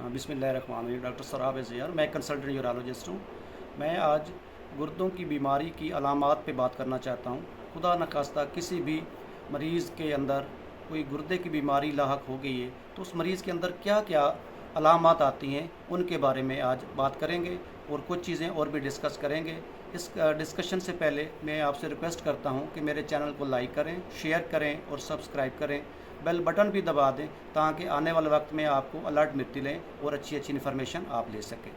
बिस्मिल्लाहिर्रहमानिर्रहीम। डॉक्टर सराब ज़ियार, मैं कंसल्टेंट यूरोलॉजिस्ट हूँ। मैं आज गुर्दों की बीमारी की अलामात पे बात करना चाहता हूँ। खुदा न खास्ता किसी भी मरीज़ के अंदर कोई गुर्दे की बीमारी लाहक हो गई है तो उस मरीज़ के अंदर क्या क्या अलामात आती हैं उनके बारे में आज बात करेंगे और कुछ चीज़ें और भी डिस्कस करेंगे। इस डिस्कशन से पहले मैं आपसे रिक्वेस्ट करता हूं कि मेरे चैनल को लाइक करें, शेयर करें और सब्सक्राइब करें। बेल बटन भी दबा दें ताकि आने वाले वक्त में आपको अलर्ट मिलती रहे और अच्छी अच्छी इन्फॉर्मेशन आप ले सकें।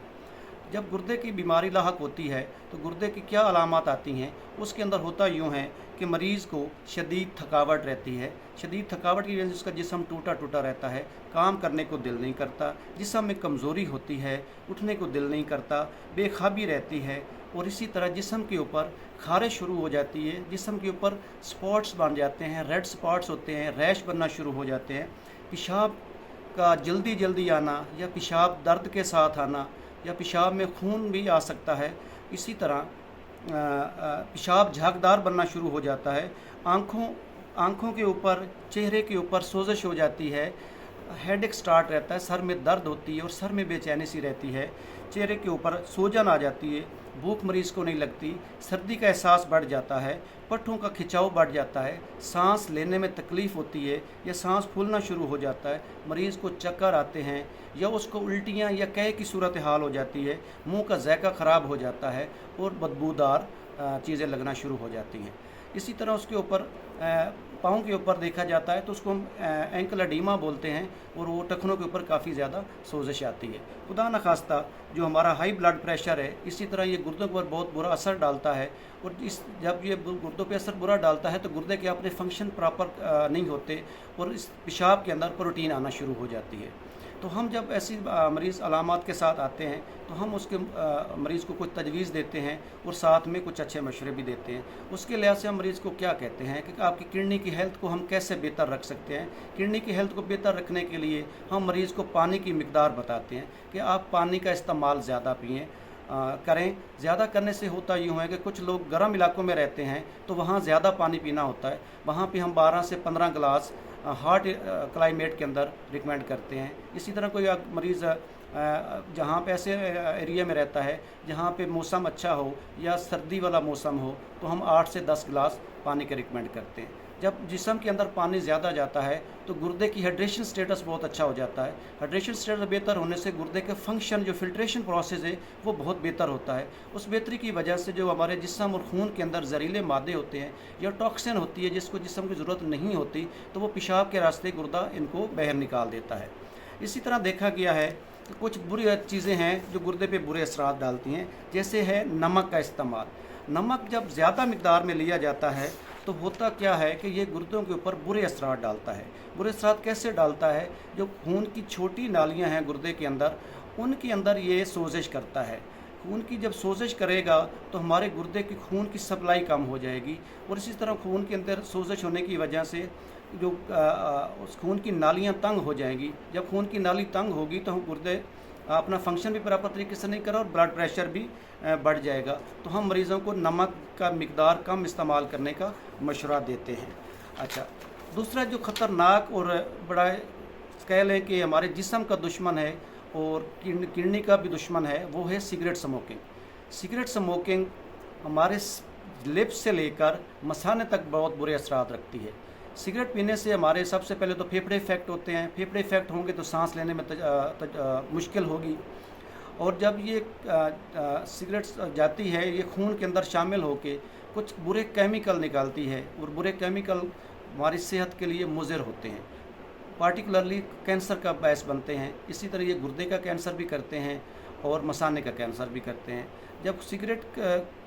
जब गुर्दे की बीमारी लाहक होती है तो गुर्दे की क्या अलामात आती हैं, उसके अंदर होता यूँ है कि मरीज़ को शदीद थकावट रहती है। शदीद थकावट की वजह से उसका जिस्म टूटा टूटा रहता है, काम करने को दिल नहीं करता, जिस्म में कमज़ोरी होती है, उठने को दिल नहीं करता, बेखाबी रहती है और इसी तरह जिस्म के ऊपर खारिश शुरू हो जाती है, जिस्म के ऊपर स्पॉट्स बन जाते हैं, रेड स्पॉट्स होते हैं, रैश बनना शुरू हो जाते हैं। पेशाब का जल्दी जल्दी आना या पेशाब दर्द के साथ आना या पेशाब में खून भी आ सकता है। इसी तरह पेशाब झागदार बनना शुरू हो जाता है। आँखों के ऊपर, चेहरे के ऊपर सोजिश हो जाती है, हेडेक स्टार्ट रहता है, सर में दर्द होती है और सर में बेचैनी सी रहती है, चेहरे के ऊपर सूजन आ जाती है, भूख मरीज़ को नहीं लगती, सर्दी का एहसास बढ़ जाता है, पट्ठों का खिंचाव बढ़ जाता है, सांस लेने में तकलीफ़ होती है या सांस फूलना शुरू हो जाता है, मरीज़ को चक्कर आते हैं या उसको उल्टियाँ या कै की सूरत हाल हो जाती है, मुंह का ज़ायका ख़राब हो जाता है और बदबूदार चीज़ें लगना शुरू हो जाती हैं। इसी तरह उसके ऊपर पाँव के ऊपर देखा जाता है तो उसको हम एंकल एडीमा बोलते हैं और वो टखनों के ऊपर काफ़ी ज़्यादा सोजिश आती है। खुदा न खास्ता जो हमारा हाई ब्लड प्रेशर है, इसी तरह ये गुर्दों पर बहुत बुरा असर डालता है और जब ये गुर्दों पे असर बुरा डालता है तो गुर्दे के अपने फंक्शन प्रॉपर नहीं होते और इस पेशाब के अंदर प्रोटीन आना शुरू हो जाती है। तो हम जब ऐसी मरीज़ अलामात के साथ आते हैं तो हम उसके मरीज़ को कुछ तजवीज़ देते हैं और साथ में कुछ अच्छे मशवरे भी देते हैं। उसके लिहाज से हम मरीज़ को क्या कहते हैं कि आपकी किडनी की हेल्थ को हम कैसे बेहतर रख सकते हैं। किडनी की हेल्थ को बेहतर रखने के लिए हम मरीज़ को पानी की मिकदार बताते हैं कि आप पानी का इस्तेमाल ज़्यादा पिएँ करें। ज़्यादा करने से होता यूँ है कि कुछ लोग गर्म इलाकों में रहते हैं तो वहाँ ज़्यादा पानी पीना होता है, वहाँ पे हम 12 से 15 गिलास हॉट क्लाइमेट के अंदर रिकमेंड करते हैं। इसी तरह कोई मरीज़ जहाँ पे ऐसे एरिया में रहता है जहाँ पे मौसम अच्छा हो या सर्दी वाला मौसम हो तो हम 8 से 10 गिलास पानी के रिकमेंड करते हैं। जब जिस्म के अंदर पानी ज़्यादा जाता है तो गुर्दे की हाइड्रेशन स्टेटस बहुत अच्छा हो जाता है। हाइड्रेशन स्टेटस बेहतर होने से गुर्दे के फंक्शन, जो फिल्ट्रेशन प्रोसेस है, वो बहुत बेहतर होता है। उस बेहतरी की वजह से जो हमारे जिस्म और खून के अंदर जहरीले मादे होते हैं या टॉक्सिन होती है जिसको जिस्म की ज़रूरत नहीं होती तो वो पेशाब के रास्ते गुर्दा इनको बाहर निकाल देता है। इसी तरह देखा गया है कि कुछ बुरी चीज़ें हैं जो गुर्दे पे बुरे असरात डालती हैं, जैसे है नमक का इस्तेमाल। नमक जब ज़्यादा मिकदार में लिया जाता है तो होता क्या है कि ये गुर्दों के ऊपर बुरे असरात डालता है। बुरे असरात कैसे डालता है? जो खून की छोटी नालियां हैं गुर्दे के अंदर, उनके अंदर ये सोजिश करता है। खून की जब सोजिश करेगा तो हमारे गुर्दे की खून की सप्लाई कम हो जाएगी और इसी तरह खून के अंदर सोजिश होने की वजह से जो उस खून की नालियाँ तंग हो जाएंगी। जब खून की नाली तंग होगी तो हम गुर्दे अपना फंक्शन भी प्रॉपर तरीके से नहीं करा और ब्लड प्रेशर भी बढ़ जाएगा। तो हम मरीज़ों को नमक का मिकदार कम इस्तेमाल करने का मशवरा देते हैं। अच्छा, दूसरा जो ख़तरनाक और बड़ा कह लें कि हमारे जिस्म का दुश्मन है और किडनी का भी दुश्मन है, वो है सिगरेट स्मोकिंग। सिगरेट स्मोकिंग हमारे लिप्स से लेकर मसाने तक बहुत बुरे असरात रखती है। सिगरेट पीने से हमारे सबसे पहले तो फेफड़े इफेक्ट होते हैं। फेफड़े इफेक्ट होंगे तो सांस लेने में मुश्किल होगी और जब ये सिगरेट जाती है, ये खून के अंदर शामिल होकर कुछ बुरे केमिकल निकालती है और बुरे केमिकल हमारी सेहत के लिए मुज़र होते हैं, पार्टिकुलरली कैंसर का बायस बनते हैं। इसी तरह ये गुर्दे का कैंसर भी करते हैं और मसाने का कैंसर भी करते हैं। जब सिगरेट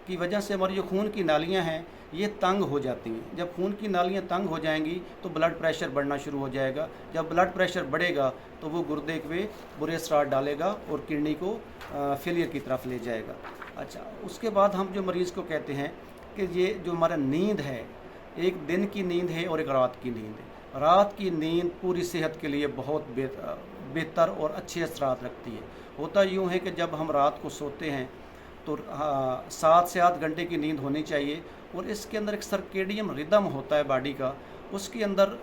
की वजह से हमारी जो खून की नालियां हैं ये तंग हो जाती हैं। जब खून की नालियां तंग हो जाएंगी तो ब्लड प्रेशर बढ़ना शुरू हो जाएगा। जब ब्लड प्रेशर बढ़ेगा तो वो गुर्दे पे बुरे असरात डालेगा और किडनी को फेलियर की तरफ ले जाएगा। अच्छा, उसके बाद हम जो मरीज़ को कहते हैं कि ये जो हमारा नींद है, एक दिन की नींद है और एक रात की नींद है। रात की नींद पूरी सेहत के लिए बहुत बेहतर और अच्छे असरात रखती है। होता यूँ है कि जब हम रात को सोते हैं तो 7 से 8 घंटे की नींद होनी चाहिए और इसके अंदर एक सर्केडियन रिदम होता है बॉडी का, उसके अंदर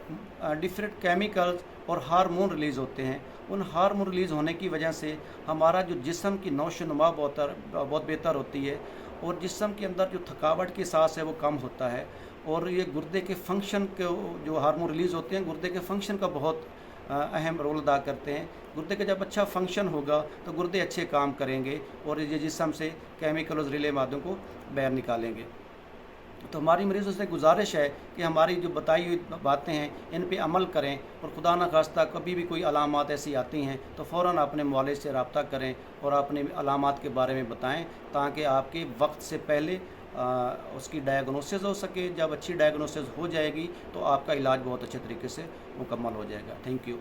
डिफरेंट केमिकल्स और हार्मोन रिलीज़ होते हैं। उन हार्मोन रिलीज़ होने की वजह से हमारा जो जिस्म की नौशो-नुमा बहुत बेहतर होती है, और जिस्म के अंदर जो थकावट की एहसास है वो कम होता है। और ये गुर्दे के फंक्शन के जो हार्मोन रिलीज़ होते हैं गुर्दे के फंक्शन का बहुत अहम रोल अदा करते हैं। गुर्दे का जब अच्छा फंक्शन होगा तो गुर्दे अच्छे काम करेंगे और ये जिस्म से केमिकल और जहरीले मादों को बाहर निकालेंगे। तो हमारी मरीज़ों से गुजारिश है कि हमारी जो बताई हुई बातें हैं इन पे अमल करें, और खुदा न खास्ता कभी भी कोई अलामात ऐसी आती हैं तो फ़ौरन अपने मुआलिज से रब्ता करें और अपने अलामात के बारे में बताएं, ताकि आपके वक्त से पहले उसकी डायग्नोसिस हो सके। जब अच्छी डायग्नोसिस हो जाएगी तो आपका इलाज बहुत अच्छे तरीके से मुकम्मल हो जाएगा। Thank you.